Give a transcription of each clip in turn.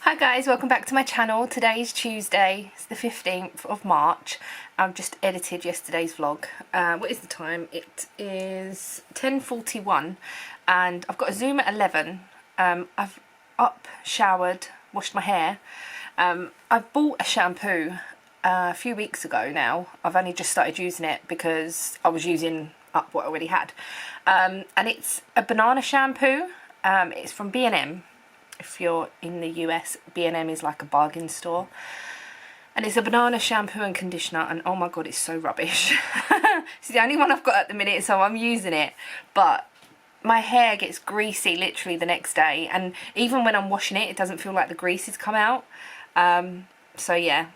Hi guys, welcome back to my channel. Today is Tuesday, it's the 15th of March. I've just edited yesterday's vlog. What is the time? It is 10:41 and I've got a Zoom at 11. I've up, showered, washed my hair. I've bought a shampoo a few weeks ago now. I've only just started using it because I was using up what I already had. And it's a banana shampoo. It's from B&M. If you're in the US, B&M is like a bargain store. And it's a banana shampoo and conditioner, and oh my god, it's so rubbish. It's the only one I've got at the minute, so I'm using it. But my hair gets greasy literally the next day, and even when I'm washing it, it doesn't feel like the grease has come out. So yeah,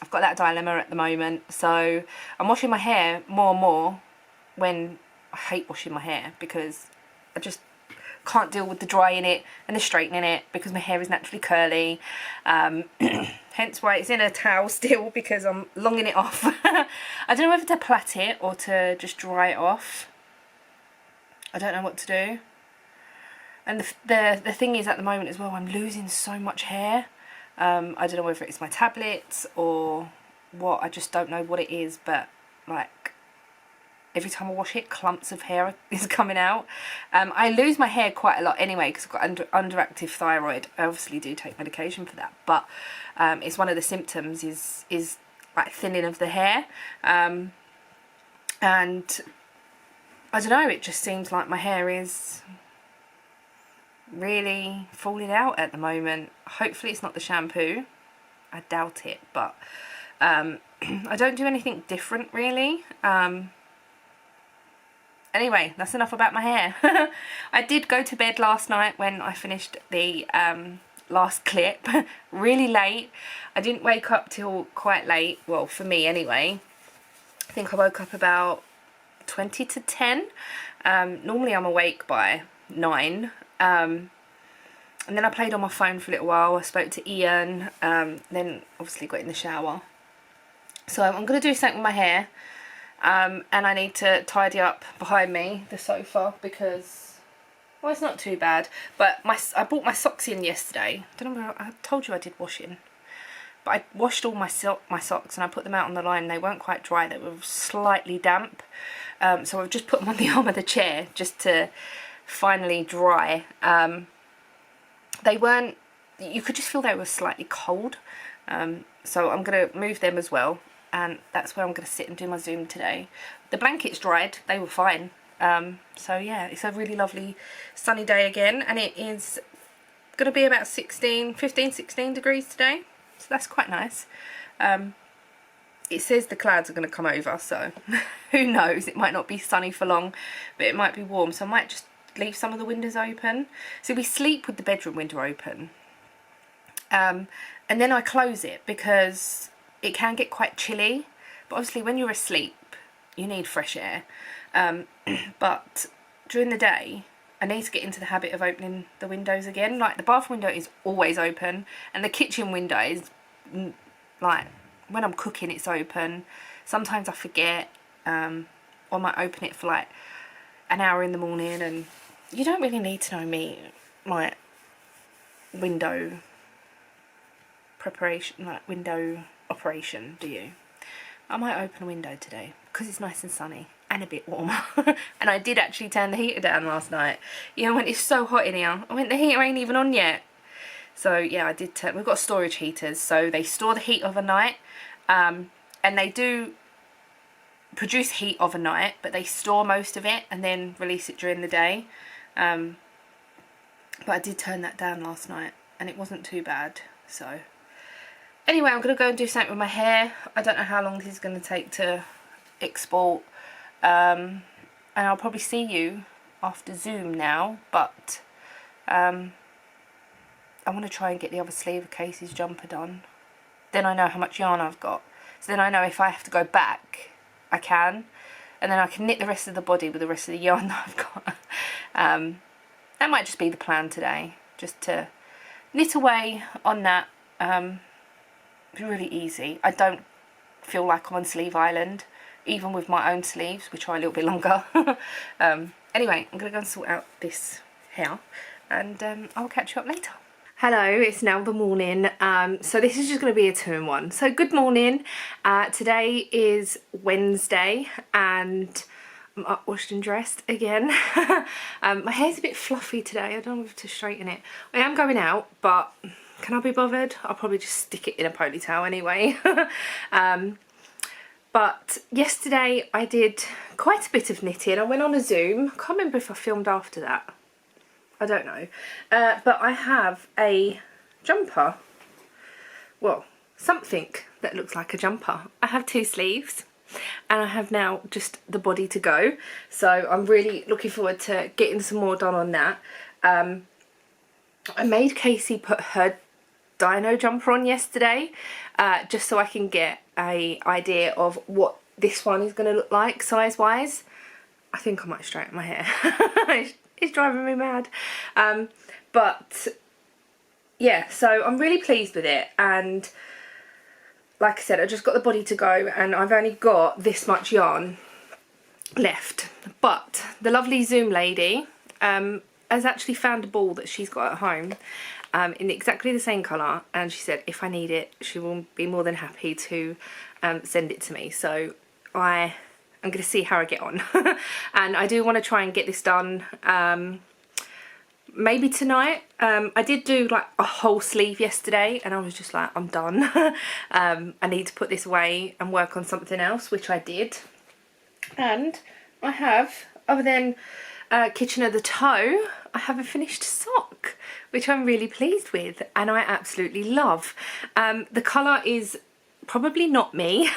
I've got that dilemma at the moment. So I'm washing my hair more and more when I hate washing my hair, because I just can't deal with the drying it and the straightening it, because my hair is naturally curly. Hence why it's in a towel still, because I'm longing it off. I don't know whether to plait it or to just dry it off. I don't know what to do. And the thing is, at the moment as well, I'm losing so much hair. I don't know whether it's my tablets or what. I just don't know what it is, but like every time I wash it, clumps of hair is coming out. I lose my hair quite a lot anyway, because I've got underactive thyroid. I obviously do take medication for that, but it's one of the symptoms is like thinning of the hair. And I don't know, it just seems like my hair is really falling out at the moment. Hopefully it's not the shampoo. I doubt it, but I don't do anything different really. Anyway, that's enough about my hair. I did go to bed last night when I finished the last clip, really late. I didn't wake up till quite late, well, for me anyway. I think I woke up about 20 to 10. Normally I'm awake by 9. And then I played on my phone for a little while. I spoke to Ian, then obviously got in the shower. So I'm going to do something with my hair. And I need to tidy up behind me, the sofa, because, well, it's not too bad. But I bought my socks in yesterday. I don't know where, I told you I did washing. But I washed all my socks and I put them out on the line. They weren't quite dry, they were slightly damp. So I've just put them on the arm of the chair just to finally dry. They weren't, you could just feel they were slightly cold. So I'm going to move them as well. And that's where I'm going to sit and do my Zoom today. The blankets dried, they were fine. So yeah, it's a really lovely sunny day again, and it is going to be about 15, 16 degrees today. So that's quite nice. It says the clouds are going to come over, so who knows, it might not be sunny for long, but it might be warm. So I might just leave some of the windows open. So we sleep with the bedroom window open. And then I close it because it can get quite chilly, but obviously when you're asleep you need fresh air. But during the day I need to get into the habit of opening the windows again. Like the bathroom window is always open, and the kitchen window is like when I'm cooking it's open. Sometimes I forget, or I might open it for like an hour in the morning, and you don't really need to know me, like window preparation, like window operation, do you? I might open a window today because it's nice and sunny and a bit warmer. And I did actually turn the heater down last night. You know, when it's so hot in here, I went, the heater ain't even on yet. So yeah, I did turn. We've got storage heaters, so they store the heat overnight, and they do produce heat overnight, but they store most of it and then release it during the day. But I did turn that down last night and it wasn't too bad. So anyway, I'm going to go and do something with my hair. I don't know how long this is going to take to export. And I'll probably see you after Zoom now. But I want to try and get the other sleeve of Casey's jumper done. Then I know how much yarn I've got. So then I know if I have to go back, I can. And then I can knit the rest of the body with the rest of the yarn that I've got. That might just be the plan today. Just to knit away on that. It's really easy. I don't feel like I'm on Sleeve Island, even with my own sleeves, which are a little bit longer. Anyway, I'm going to go and sort out this hair, and I'll catch you up later. Hello, it's now the morning. So this is just going to be a 2-in-1. So good morning. Today is Wednesday and I'm up, washed and dressed again. My hair's a bit fluffy today. I don't know if to straighten it. I am going out, but can I be bothered? I'll probably just stick it in a ponytail anyway. But yesterday I did quite a bit of knitting. I went on a Zoom. I can't remember if I filmed after that. I don't know. But I have a jumper. Well, something that looks like a jumper. I have 2 sleeves and I have now just the body to go. So I'm really looking forward to getting some more done on that. I made Casey put her dino jumper on yesterday just so I can get an idea of what this one is going to look like size wise. I think I might straighten my hair. It's driving me mad. But yeah, so I'm really pleased with it, and like I said, I just got the body to go and I've only got this much yarn left. But the lovely Zoom lady has actually found a ball that she's got at home in exactly the same colour, and she said if I need it she will be more than happy to send it to me. So I'm going to see how I get on. And I do want to try and get this done maybe tonight. I did do like a whole sleeve yesterday and I was just like, I'm done. I need to put this away and work on something else, which I did. And I have, other than Kitchen of the Toe, I have a finished sock, which I'm really pleased with and I absolutely love. The colour is probably not me.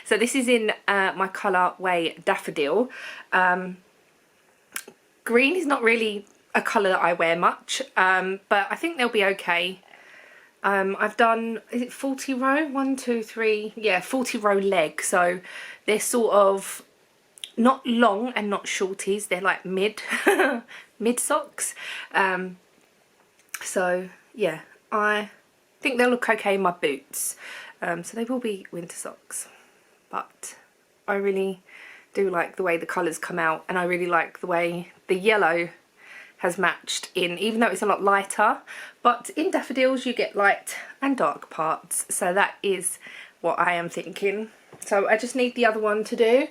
So this is in my colour way Daffodil. Green is not really a colour that I wear much, but I think they'll be okay. I've done, is it 40 row? 1, 2, 3, yeah, 40 row leg. So they're sort of not long and not shorties. They're like mid socks. So yeah, I think they'll look okay in my boots. So they will be winter socks, but I really do like the way the colours come out, and I really like the way the yellow has matched in, even though it's a lot lighter. But in daffodils you get light and dark parts, so that is what I am thinking. So I just need the other one to do,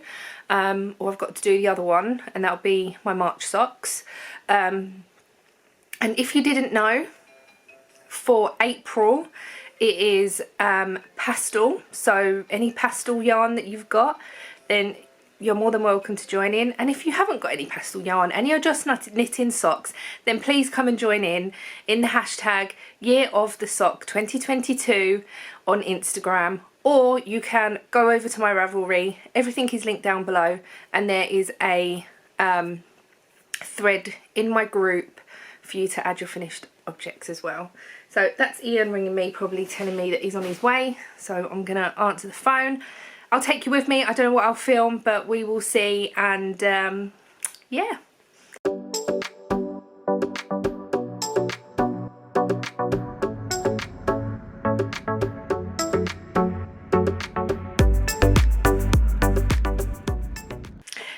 or I've got to do the other one, and that'll be my March socks. And if you didn't know, for April it is pastel, so any pastel yarn that you've got, then you're more than welcome to join in. And if you haven't got any pastel yarn and you're just knitting socks, then please come and join in the hashtag Year of the Sock 2022 on Instagram, or you can go over to my Ravelry. Everything is linked down below, and there is a thread in my group for you to add your finished objects as well. So that's Ian ringing me, probably telling me that he's on his way, so I'm gonna answer the phone. I'll take you with me. I don't know what I'll film, but we will see. And yeah.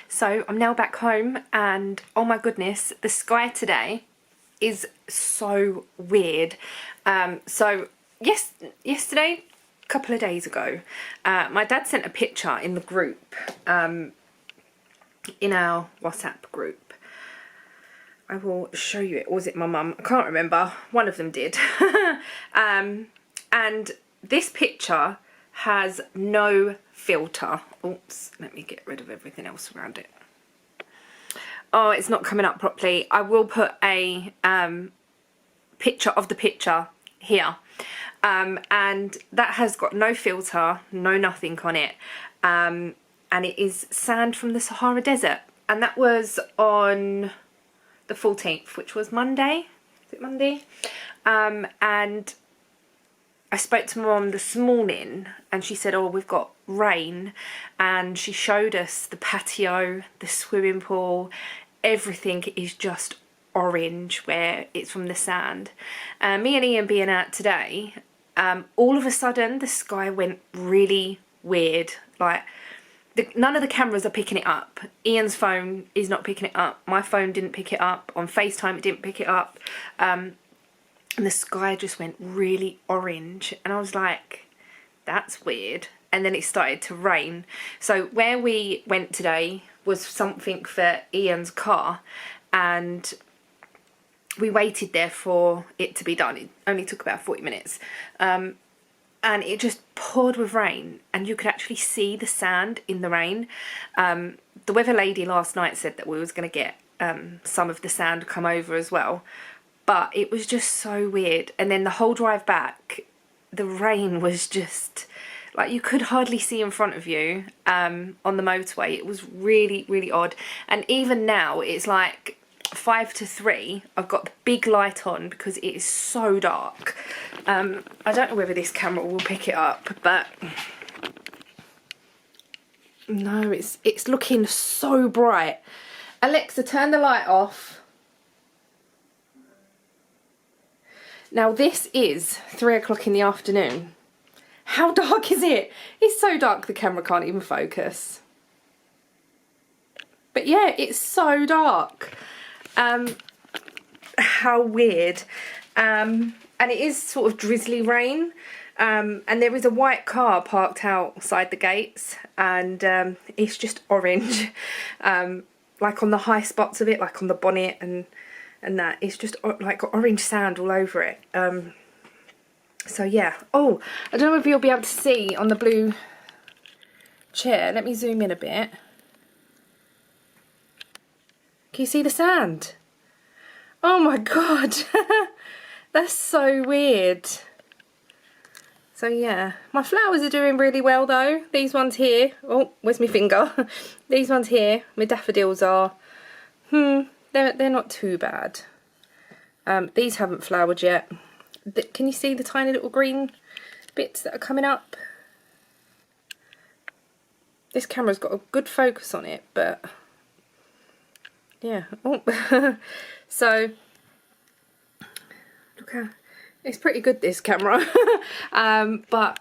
So I'm now back home, and oh my goodness, the sky today is so weird. So yesterday, a couple of days ago, my dad sent a picture in the group, in our WhatsApp group. I will show you it. Or was it my mum? I can't remember. One of them did. And this picture has no filter. Oops, let me get rid of everything else around it. Oh, it's not coming up properly. I will put a picture of the picture here. And that has got no filter, no nothing on it. And it is sand from the Sahara Desert. And that was on the 14th, which was Monday. Is it Monday? And I spoke to my mum this morning and she said, oh, we've got rain. And she showed us the patio, the swimming pool, everything is just orange where it's from the sand. Me and Ian being out today, all of a sudden the sky went really weird. Like none of the cameras are picking it up. Ian's phone is not picking it up. My phone didn't pick it up. On FaceTime it didn't pick it up. and the sky just went really orange, and I was like, that's weird. And then it started to rain. So where we went today was something for Ian's car, and we waited there for it to be done. It only took about 40 minutes. And it just poured with rain, and you could actually see the sand in the rain. The weather lady last night said that we was going to get some of the sand come over as well, but it was just so weird. And then the whole drive back, the rain was just like, you could hardly see in front of you on the motorway. It was really, really odd. And even now it's like 5 to 3. I've got the big light on because it is so dark. I don't know whether this camera will pick it up, but no, it's looking so bright. Alexa, turn the light off. Now this is 3 o'clock in the afternoon. How dark is it? It's so dark the camera can't even focus. But yeah, it's so dark. How weird. And it is sort of drizzly rain, and there is a white car parked outside the gates, and it's just orange, like on the high spots of it, like on the bonnet and that. It's just like orange sand all over it. So yeah. Oh, I don't know if you'll be able to see on the blue chair. Let me zoom in a bit. Can you see the sand? Oh my god. That's so weird. So yeah, my flowers are doing really well though. These ones here, oh, where's my finger? These ones here, my daffodils are, they're not too bad. These haven't flowered yet. Can you see the tiny little green bits that are coming up? This camera's got a good focus on it, but yeah. Oh. So look how it's pretty good, this camera. But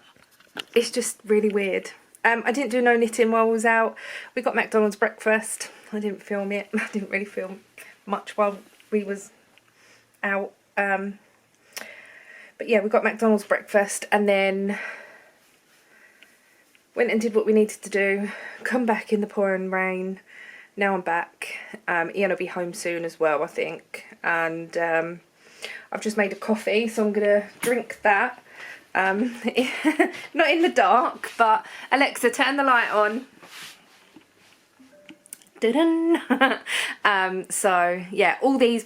it's just really weird. I didn't do no knitting while I was out. We got McDonald's breakfast. I didn't film it. I didn't really film much while we was out. But yeah, we got McDonald's breakfast and then went and did what we needed to do. Come back in the pouring rain. Now I'm back. Ian will be home soon as well, I think. And I've just made a coffee, so I'm gonna drink that. Not in the dark, but Alexa, turn the light on. So yeah, all these,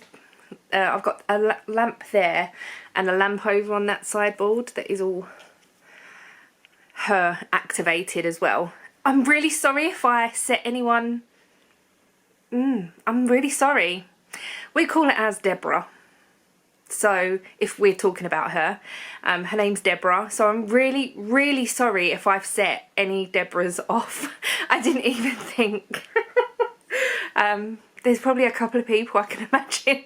I've got a lamp there and a lamp over on that sideboard that is all her activated as well. I'm really sorry if I set anyone, I'm really sorry. We call it as Deborah. So if we're talking about her, her name's Deborah. So I'm really, really sorry if I've set any Deborahs off. I didn't even think. There's probably a couple of people I can imagine.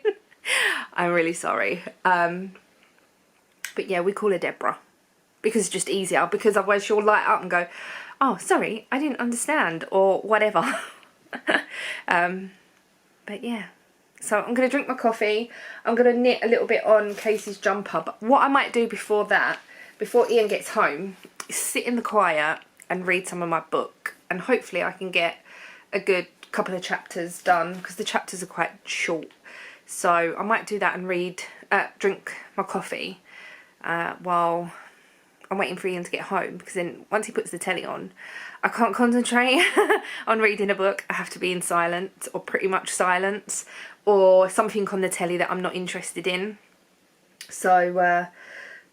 I'm really sorry. But yeah, we call her Deborah because it's just easier, because otherwise she'll light up and go, oh, sorry, I didn't understand, or whatever. But yeah. So I'm going to drink my coffee. I'm going to knit a little bit on Casey's jumper. But what I might do before that, before Ian gets home, is sit in the quiet and read some of my book. And hopefully I can get a good couple of chapters done, because the chapters are quite short. So I might do that and drink my coffee while I'm waiting for Ian to get home. Because then once he puts the telly on, I can't concentrate on reading a book. I have to be in silence, or pretty much silence, or something on the telly that I'm not interested in. So,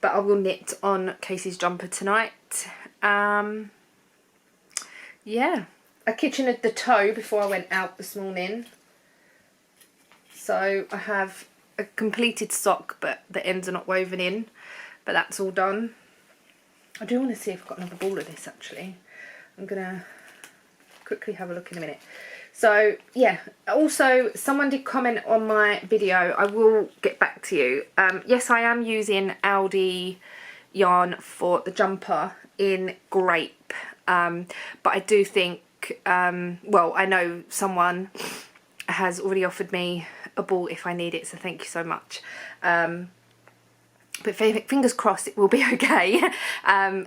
but I will knit on Casey's jumper tonight. Yeah, I kitchened the toe before I went out this morning. So I have a completed sock, but the ends are not woven in, but that's all done. I do want to see if I've got another ball of this actually. I'm gonna quickly have a look in a minute. So yeah, also someone did comment on my video. I will get back to you. Yes, I am using Aldi yarn for the jumper in grape, but I do think, well, I know someone has already offered me a ball if I need it, so thank you so much. but fingers crossed it will be okay.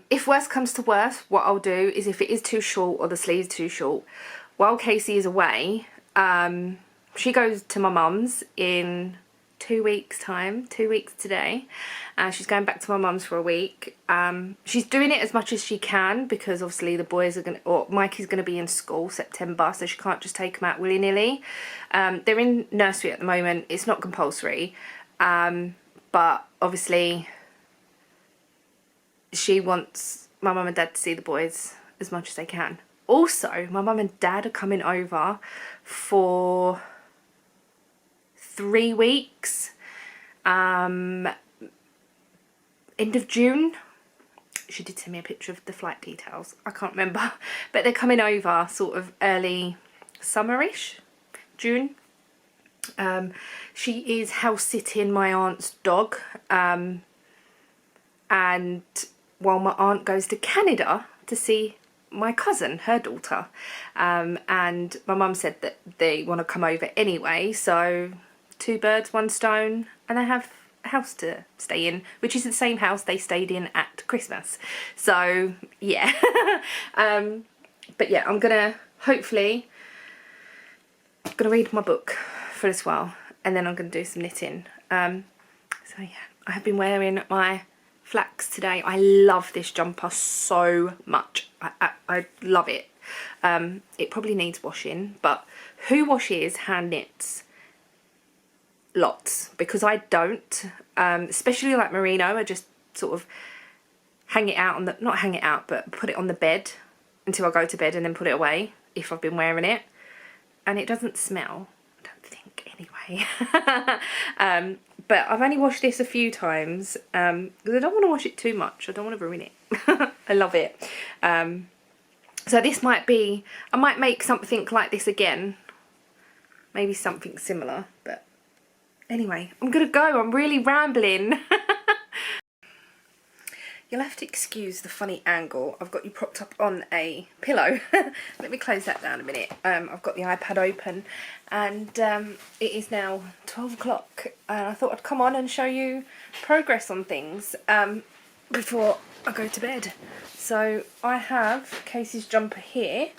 If worse comes to worse, what I'll do is, if it is too short or the sleeve's too short, while Casey is away, she goes to my mum's in 2 weeks time, 2 weeks today. She's going back to my mum's for a week. She's doing it as much as she can, because obviously the boys are Mikey's going to be in school September, so she can't just take him out willy-nilly. They're in nursery at the moment. It's not compulsory, but obviously she wants my mum and dad to see the boys as much as they can. Also, my mum and dad are coming over for 3 weeks, end of June. She did send me a picture of the flight details, I can't remember, but they're coming over sort of early summerish, June. She is house sitting my aunt's dog, and while my aunt goes to Canada to see my cousin, her daughter, and my mum said that they want to come over anyway, so 2 birds, 1 stone, and they have a house to stay in, which is the same house they stayed in at Christmas. So yeah. But yeah, I'm gonna hopefully read my book for this while, and then I'm gonna do some knitting. So yeah, I have been wearing my flax today. I love this jumper so much. I love it. It probably needs washing, but who washes hand knits? Lots, because I don't, especially like merino. I just sort of hang it out on the, not hang it out, but put it on the bed until I go to bed, and then put it away if I've been wearing it, and it doesn't smell, I don't think, anyway. But I've only washed this a few times, because I don't want to wash it too much. I don't want to ruin it. I love it. So this might be, I might make something like this again, maybe something similar, but anyway, I'm gonna go. I'm really rambling. You'll have to excuse the funny angle. I've got you propped up on a pillow. Let me close that down a minute. I've got the iPad open, and it is now 12 o'clock, and I thought I'd come on and show you progress on things before I go to bed. So I have Casey's jumper here.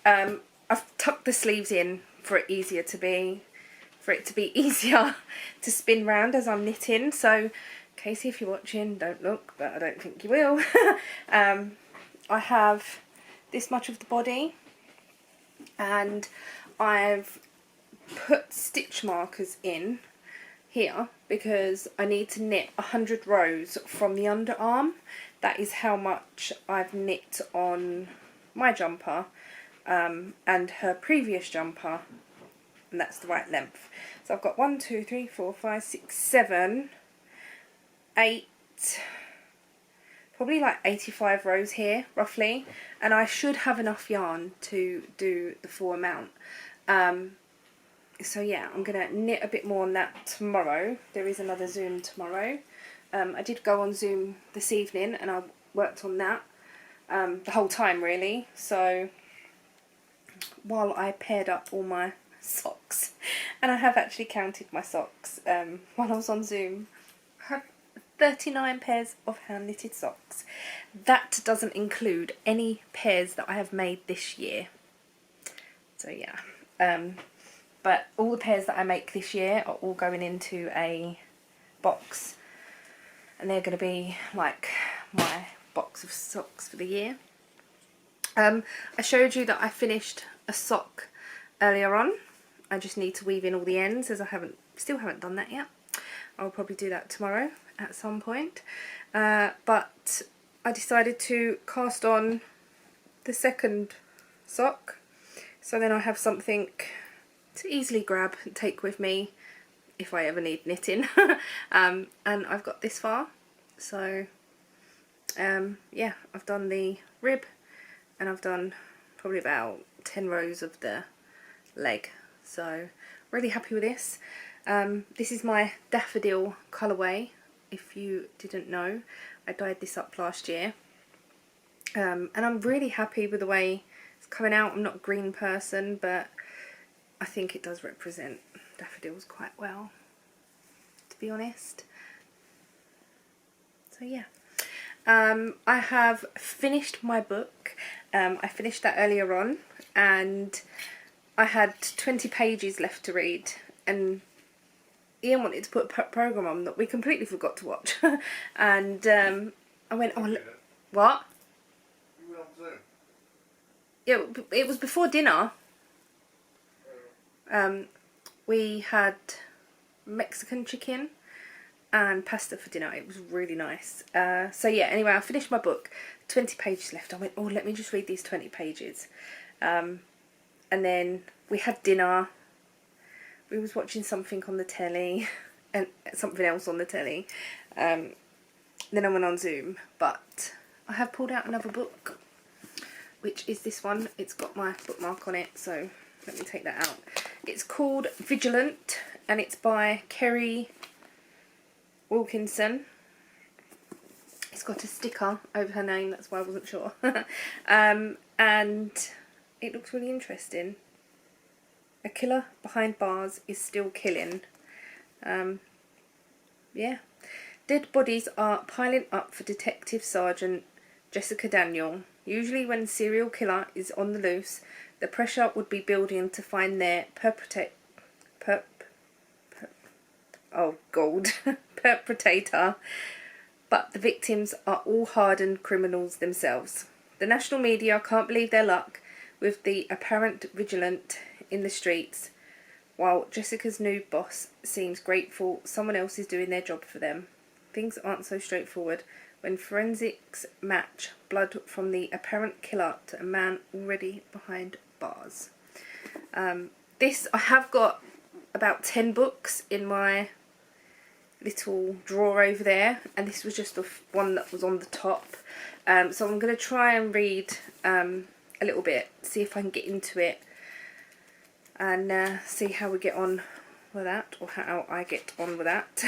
I've tucked the sleeves in for it to be easier to spin round as I'm knitting. So Casey, if you're watching, don't look, but I don't think you will. I have this much of the body, and I've put stitch markers in here because I need to knit 100 rows from the underarm. That is how much I've knit on my jumper and her previous jumper, and that's the right length. So I've got 1, 2, 3, 4, 5, 6, 7, 8, probably like 85 rows here roughly, and I should have enough yarn to do the full amount. So yeah, I'm gonna knit a bit more on that tomorrow. There is another Zoom tomorrow. I did go on Zoom this evening and I worked on that the whole time really. So while I paired up all my socks, and I have actually counted my socks while I was on Zoom, I have 39 pairs of hand knitted socks. That doesn't include any pairs that I have made this year. So yeah, but all the pairs that I make this year are all going into a box, and they're going to be like my box of socks for the year. I showed you that I finished a sock earlier on. I just need to weave in all the ends, as I still haven't done that yet. I'll probably do that tomorrow at some point. But I decided to cast on the second sock, so then I have something to easily grab and take with me if I ever need knitting. And I've got this far, so yeah, I've done the rib and I've done probably about 10 rows of the leg, so really happy with this. This is my daffodil colourway. If you didn't know, I dyed this up last year, and I'm really happy with the way it's coming out. I'm not a green person, but I think it does represent daffodils quite well, to be honest. So yeah, I have finished my book. I finished that earlier on, and I had 20 pages left to read, and Ian wanted to put a programme on that we completely forgot to watch. And I went, oh, what? You went on Zoom? Yeah, it was before dinner. We had Mexican chicken and pasta for dinner. It was really nice. So yeah, anyway, I finished my book. 20 pages left. I went, oh, let me just read these 20 pages. And then we had dinner. We was watching something on the telly and something else on the telly. Then I went on Zoom, but I have pulled out another book, which is this one. It's got my bookmark on it, so let me take that out. It's called Vigilant, and it's by Kerry Wilkinson. It's got a sticker over her name, that's why I wasn't sure. And it looks really interesting. A killer behind bars is still killing. Yeah. Dead bodies are piling up for Detective Sergeant Jessica Daniel. Usually when serial killer is on the loose, the pressure would be building to find their perpetrator, but the victims are all hardened criminals themselves. The national media can't believe their luck with the apparent vigilant in the streets, while Jessica's new boss seems grateful someone else is doing their job for them. Things aren't so straightforward when forensics match blood from the apparent killer to a man already behind bars. This, I have got about 10 books in my little drawer over there, and this was just the one that was on the top. So I'm going to try and read a little bit, see if I can get into it, and see how we get on with that, or how I get on with that.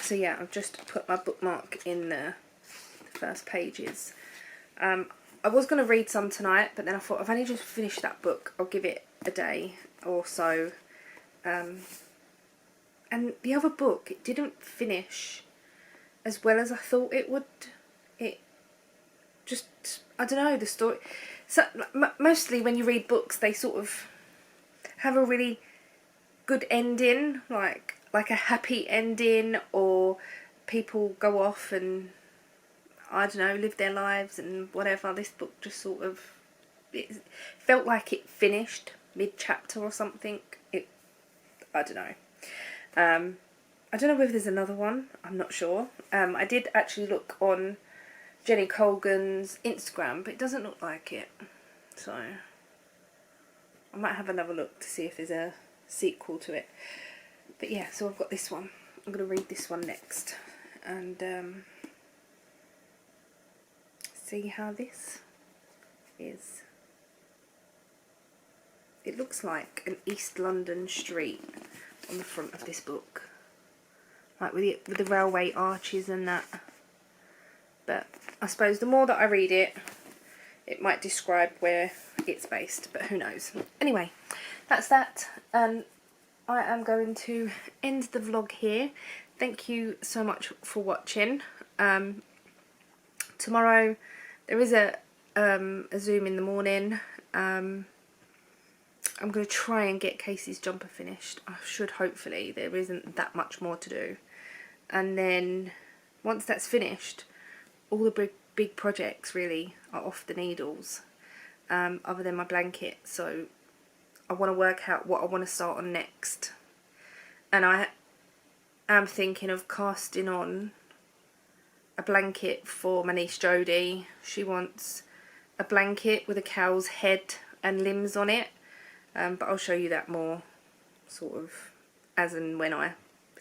So yeah, I've just put my bookmark in the first pages. I was going to read some tonight, but then I thought I've only just finished that book, I'll give it a day or so. And the other book, it didn't finish as well as I thought it would. It just, I don't know, the story. So mostly when you read books, they sort of have a really good ending, like a happy ending, or people go off and, I don't know, live their lives and whatever. This book just sort of, it felt like it finished mid-chapter or something. I don't know. I don't know whether there's another one, I'm not sure. I did actually look on Jenny Colgan's Instagram, but it doesn't look like it. So I might have another look to see if there's a sequel to it. But yeah, so I've got this one. I'm going to read this one next, and see how this is. It looks like an East London street on the front of this book, like with the railway arches and that. But I suppose the more that I read it, it might describe where it's based, but who knows. Anyway, that's that, and I am going to end the vlog here. Thank you so much for watching. Tomorrow there is a Zoom in the morning. I'm going to try and get Casey's jumper finished. I should, hopefully. There isn't that much more to do. And then once that's finished, all the big projects really are off the needles, other than my blanket. So I want to work out what I want to start on next. And I am thinking of casting on a blanket for my niece Jodie. She wants a blanket with a cow's head and limbs on it. But I'll show you that more sort of as and when I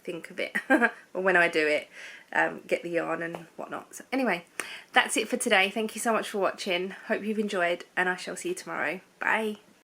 think of it, or when I do it, get the yarn and whatnot. So anyway, that's it for today. Thank you so much for watching. Hope you've enjoyed, and I shall see you tomorrow. Bye.